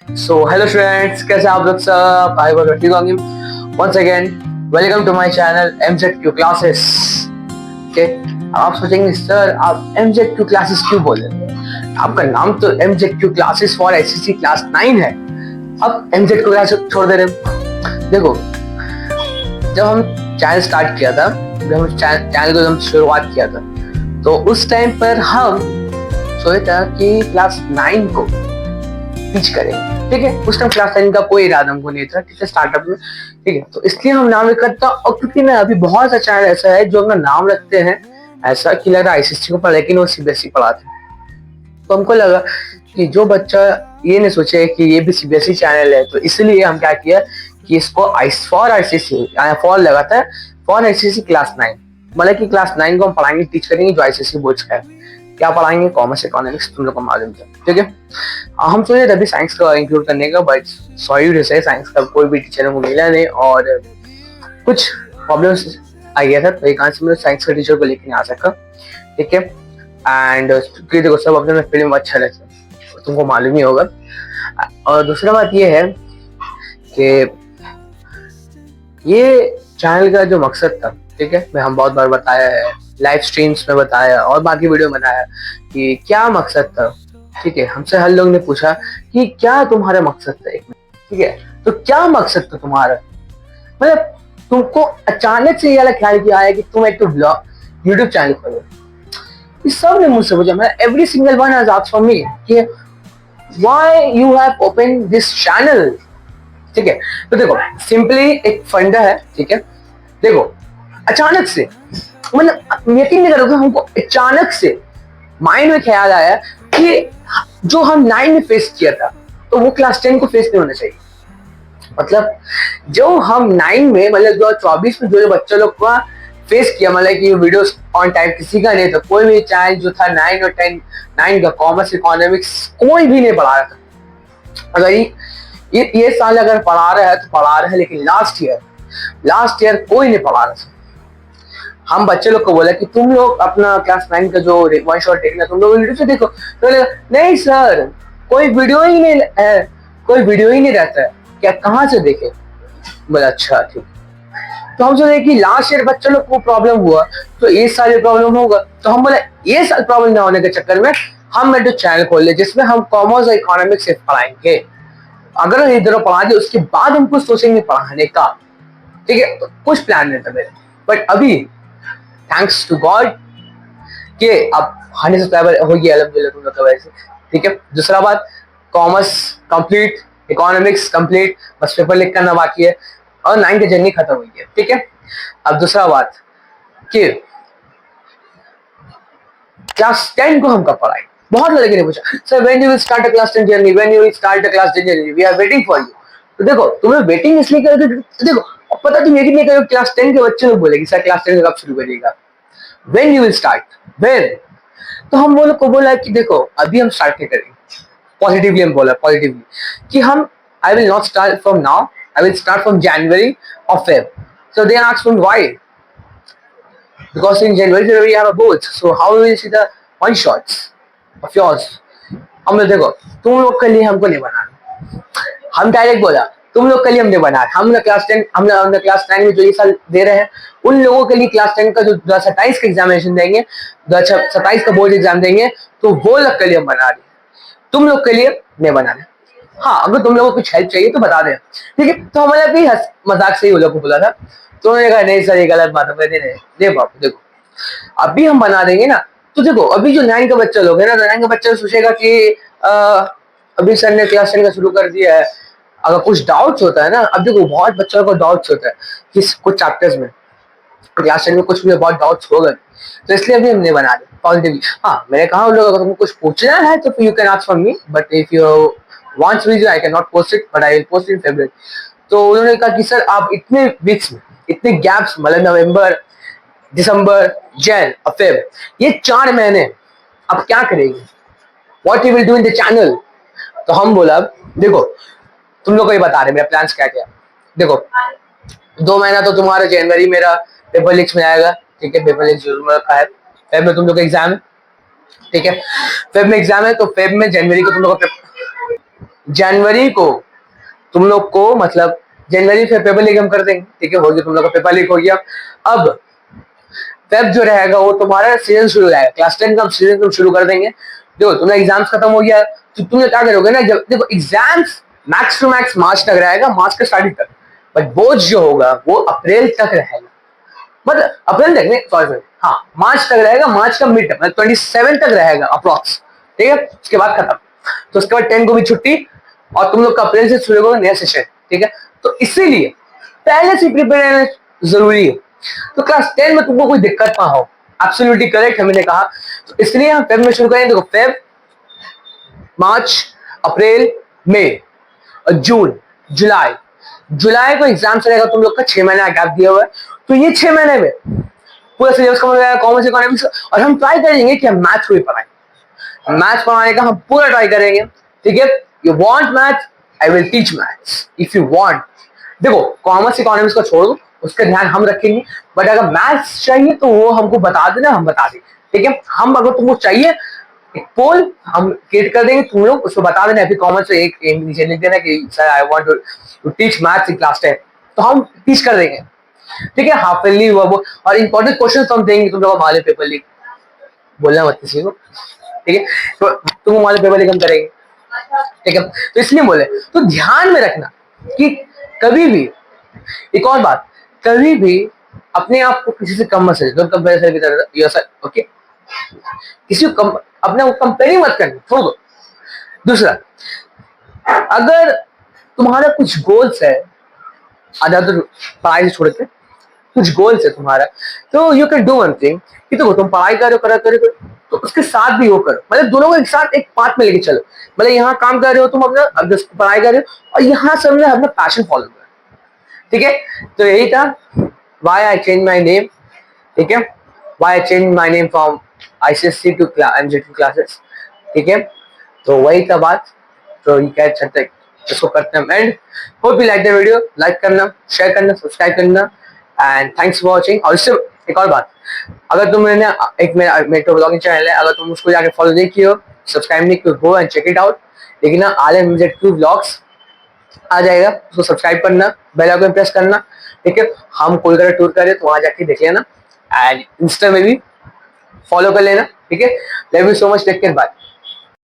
So hello students, कैसे आप लोग सब? I was ठीक होंगे. Once again, welcome to my channel MZQ Classes. Okay, आप सोचेंगे सर आप MZQ Classes क्यों बोले? आपका नाम तो MZQ Classes for SSC class 9 है. अब MZQ क्लासेस छोड़ दे रहे हैं. देखो, जब हम चैनल स्टार्ट किया था, जब हम चैनल को जब शुरुआत किया था, तो उस टाइम पर हम सोचा था कि क्लास 9 को टीच करेंगे. ठीक है, उस टाइम क्लास 10 का कोई इरादा हमको नहीं था. ठीक है, स्टार्टअप में. ठीक है, तो इसलिए हम नाम रखा था. और क्योंकि ना अभी बहुत सा चैनल ऐसा है जो अपना नाम रखते हैं ऐसा कि लग रहा है आईसीएससी को पढ़ा, लेकिन वो सीबीएसई पढ़ाते हैं. तो हमको लगा कि जो बच्चा ये नहीं सोचे कि ये भी सीबीएसई चैनल है, तो इसलिए हम क्या किया कि इसको फॉर आईसीएससी फॉर लगाता है, फॉर आईसीएससी क्लास 9. मतलब कि क्लास 9 को हम पढ़ाएंगे, टीच करेंगे जो आईसीएससी बोर्ड का है. क्या पढ़ाएंगे? कॉमर्स, इकोनॉमिक्स, तुम लोग को मालूम था. ठीक है, हम सोचे अभी साइंस का इंक्लूड करने का, बट सॉरी टू से साइंस का कोई भी टीचर हमको मिला नहीं और कुछ प्रॉब्लम्स आ गया था, तो एक से मैं साइंस का टीचर को लेके नहीं आ सका. ठीक है, एंड देखो सब अपने फिल्म अच्छा रहता है, तुमको मालूम ही होगा. और दूसरा बात ये है कि ये चैनल का जो मकसद था, ठीक है, मैं हम बहुत बार बताया है, लाइव स्ट्रीम्स में बताया और बाकी वीडियो बनाया कि क्या मकसद था. ठीक है, हमसे हर लोग ने पूछा कि क्या तुम्हारा मकसद था. ठीक है, तो क्या मकसद था तुम्हारा? मतलब तुमको अचानक से ये वाला ख्याल किया है कि तुम एक तो ब्लॉग यूट्यूब चैनल खोलो. इस सब ने मुझसे पूछा, मैं every single one has asked for me कि why you have open this channel. ठीक है, तो देखो सिंपली एक फंडा है. ठीक है, देखो अचानक से, मतलब यकीन नहीं करोगे, हमको अचानक से माइंड में ख्याल आया कि जो हम 9 में फेस किया था तो वो क्लास 10 को फेस नहीं होना चाहिए. मतलब जो हम 9 में, मतलब 2024 में जो बच्चे लोग का फेस किया, मतलब कि वीडियोस ऑन टाइम किसी का नहीं था. कोई भी चैनल जो था 9 और 10, 9 का कॉमर्स इकोनॉमिक्स कोई भी नहीं पढ़ा रहा था. अगर ये साल अगर पढ़ा रहा है तो पढ़ा रहा है, लेकिन लास्ट ईयर कोई नहीं पढ़ा रहा था. हम बच्चे लोग को बोला कि तुम लोग अपना क्लास 9 का जो वन शॉट देखना, तुम लोग वीडियो से देखो. तो नहीं सर, कोई वीडियो ही नहीं है, कोई वीडियो ही नहीं रहता है, क्या कहाँ से देखे? बोला अच्छा ठीक. तो हम सोचे कि लास्ट ईयर बच्चे लोग को प्रॉब्लम हुआ तो इस साल ये प्रॉब्लम होगा, तो हम बोले ये साल प्रॉब्लम ना होने के चक्कर में हम एक चैनल खोल ले जिसमें हम कॉमर्स और इकोनॉमिक्स से पढ़ाएंगे. अगर इधर पढ़ा दे उसके बाद हम कुछ सोचेंगे पढ़ाने का. ठीक है, तो कुछ प्लान नहीं था मेरे, बट अभी थैंक्स टू गॉड कि अब 100 सब्सक्राइबर हो गया अल्हम्दुलिल्लाह तुम लोग की वजह से. ठीक है, दूसरा बात, कॉमर्स कंप्लीट, इकोनॉमिक्स कंप्लीट, बस पेपर लिख करना बाकी है और 9 की जर्नी खत्म हुई है. ठीक है, अब दूसरा बात कि क्लास 10 को हम कब पढ़ाएं. बहुत लड़के ने पूछा sir when you will start a class 10 journey, when you will start a class 10 journey, we are waiting for you. तो देखो तुम्हें वेटिंग इसलिए कर, देखो पता तुम यकीन नहीं करोगे, क्लास 10 के बच्चे लोग बोलेंगे सर क्लास 10 कब शुरू करिएगा, when you will start, when. तो हम वो लोग को बोला कि देखो अभी हम स्टार्ट नहीं करेंगे. पॉजिटिवली हम बोला, पॉजिटिवली कि हम I will not start from now, I will start from January और Feb. So they asked me why, because in January we have a board, so how will you see the one shots of yours. हम देखो तुम लोग के लिए हमको नहीं बनाना, हम डायरेक्ट बोला तुम लोग के लिए हमने बनाया. हमने क्लास 10, हमने क्लास 9 में जो ये साल दे रहे हैं उन लोगों के लिए क्लास 10 का जो 2027 का एग्जामिनेशन देंगे, 2027 का बोर्ड एग्जाम देंगे, तो वो लोग के लिए हम बना रहे, तुम लोग के लिए नहीं बनाना. हाँ, अगर तुम लोगों को कुछ हेल्प चाहिए तो बता दें. ठीक है, तो हमारे भी मजाक से ही वो लोग को बोला था, तो उन्होंने कहा नहीं सर ये गलत बात है. नहीं बाबू देखो अभी हम बना देंगे ना, तो देखो अभी जो 9 का बच्चा लोग है ना, 9 का बच्चा सोचेगा कि अभी सर ने क्लास 10 का शुरू कर दिया है, अगर कुछ डाउट्स होता है ना, अब देखो बहुत बच्चों को डाउट्स होता है कि कुछ चैप्टर्स में, क्लास 10 में कुछ भी बहुत डाउट्स हो गए, तो इसलिए अभी हमने बना दिया पॉजिटिवली. हाँ, मैंने कहा उन लोग अगर तुमको कुछ पूछना है तो you can ask from me, but if you wants video I can not post it, but I will post in February. तो उन्होंने कहा कि सर आप इतने वीक्स में, इतने गैप्स, मतलब नवंबर, दिसंबर, जैन और फेब, ये 4 महीने अब क्या करेंगे, what you will do in the channel. तो हम बोला देखो तुम लोग को ही बता रहे मेरा प्लान्स क्या क्या. देखो 2 महीना तो तुम्हारा जनवरी मेरा पेपर लिक्स में आएगा. ठीक है, पेपर लिक्स जरूर रखा है. फेब में तुम लोग का एग्जाम है. ठीक है, फेब में एग्जाम है, तो फेब में जनवरी को तुम लोग का जनवरी को तुम लोग को मतलब जनवरी से पेपर लीक हम कर देंगे, ठीक है, हो गया तुम लोग का पेपर लीक हो गया। अब फेब जो रहेगा वो तुम्हारा सीजन शुरू हो जाएगा, क्लास 10 का सीजन तुम शुरू कर देंगे। देखो तुम्हारा एग्जाम्स खत्म हो गया तो तुम क्या करोगे ना, जब देखो एग्जाम्स मैक्स टू मैक्स मार्च तक रहेगा, मार्च के स्टार्टिंग तक, बट बोझ जो होगा वो अप्रैल तक रहेगा, मतलब अप्रैल तक नहीं, सॉरी हाँ मार्च तक रहेगा, मार्च का मिड मतलब 27 तक रहेगा अप्रॉक्स, ठीक है, उसके बाद खत्म। तो उसके बाद 10 को भी छुट्टी और तुम लोग का अप्रैल से शुरू होगा नया सेशन, ठीक है। तो इसीलिए पहले से प्रिपेयर रहना जरूरी है, तो क्लास 10 में तुमको कोई दिक्कत ना हो। एब्सोल्युटली करेक्ट हमने कहा, तो इसलिए हम फेब में शुरू करेंगे। देखो फेब, मार्च, अप्रैल, मई और जून, जुलाई, जुलाई को एग्जाम रहेगा तुम लोग का, 6 महीने का गैप दिया हुआ है, तो ये 6 महीने में पूरा सिलेबस कवर हो जाएगा, कॉमर्स इकोनॉमिक्स, और हम ट्राई करेंगे कि हम मैथ्स को भी पढ़ाएं, मैथ्स पढ़ाने का हम पूरा ट्राई करेंगे, ठीक है। You want math, I will teach maths if you want. देखो कॉमर्स इकोनॉमिक्स को छोड़ दो, उसका ध्यान हम रखेंगे, बट अगर मैथ्स चाहिए तो वो हमको बता देना, हम बता देंगे, ठीक है। हम अगर तुमको चाहिए एक पोल हम क्रिएट कर देंगे, तुम लोग उसको बता देना, अभी कॉमर्स से एक नीचे लिख देना कि sir I want to teach maths in class 10, तो हम टीच कर देंगे, ठीक है। हाफ ईयरली हुआ वो, और इंपॉर्टेंट क्वेश्चन तो हम देंगे तुम लोग हमारे पेपर लीक, बोलना मत किसी को, ठीक है। तो तुम हमारे पेपर लीक हम करेंगे, ठीक है। तो इसलिए बोले, तो ध्यान में रखना कि कभी भी, एक और बात, कभी भी अपने आप को किसी से कम मत समझो, कंपैरिजन की तरह यस ओके, किसी को कम, अपने को कंपेयर ही मत करना, छोड़ दो। दूसरा, अगर तुम्हारा कुछ गोल्स है, आधा तो पढ़ाई से छोड़ के कुछ गोल्स है तुम्हारा, तो you can do one thing कि देखो तुम पढ़ाई करो करो तो उसके साथ भी वो करो, मतलब दोनों को एक साथ एक पाथ में लेके चलो, मतलब यहाँ काम कर रहे हो तुम अपना, पढ़ाई कर रहे हो और यहाँ समझो अपना पैशन फॉलो करो, ठीक है। तो यही था why I change my name, ठीक है, why I change my name from ICSC to MJT classes, ठीक है। तो वही था बात, तो ये कह सकते इसको करते हैं and. Hope you like the video, like करना, शेयर करना, सब्सक्राइब करना, एंड थैंक्स फॉर वॉचिंग। और इससे एक और बात, अगर तुम मैंने एक मेरा ब्लॉगिंग चैनल है, अगर तुम उसको जाके फॉलो नहीं किए हो, सब्सक्राइब नहीं किए, go and check it out, लेकिन ना आलम MZ2 व्लॉग्स आ जाएगा, उसको सब्सक्राइब करना, बेल आइकन प्रेस करना, ठीक है। हम कोलकाता टूर कर रहे हैं तो वहां जाके देख लेना, एंड इंस्टा में भी फॉलो कर लेना, ठीक है। Love you so much, take care, bye.